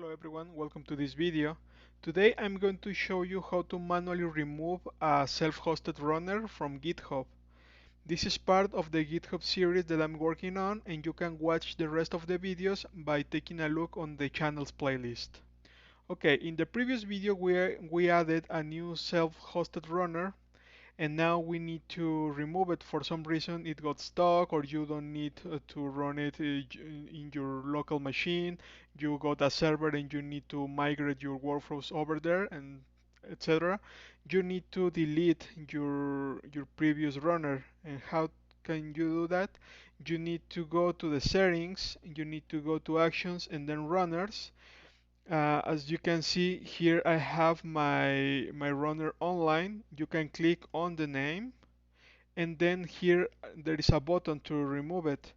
Hello everyone, welcome to this video. Today I'm going to show you how to manually remove a self-hosted runner from GitHub. This is part of the GitHub series that I'm working on, and you can watch the rest of the videos by taking a look on the channel's playlist. Okay, in the previous video we added a new self-hosted runner, and now we need to remove it. For some reason it got stuck, or you don't need to run it in your local machine. You got a server and you need to migrate your workflows over there, and etc. You need to delete your previous runner. And how can you do that? You need to go to the settings, you need to go to actions and then runners. As you can see here, I have my runner online. You can click on the name, and then here there is a button to remove it.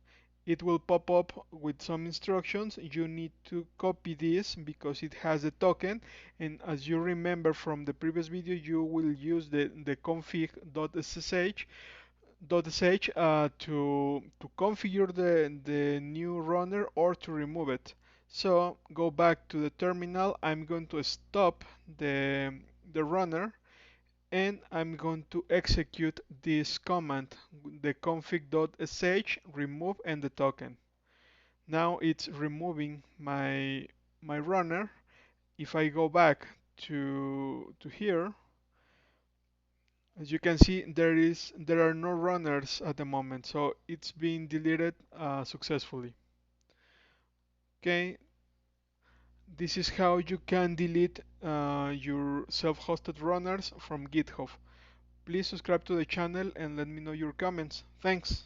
It will pop up with some instructions. You need to copy this because it has a token, and as you remember from the previous video, you will use the config.sh to configure the new runner or to remove it. So go back to the terminal. I'm going to stop the runner, and I'm going to execute this command, the config.sh remove and the token. Now it's removing my runner. If I go back to here, as you can see, there are no runners at the moment, so it's being deleted successfully. Okay, this is how you can delete your self-hosted runners from GitHub. Please subscribe to the channel and let me know your comments. Thanks.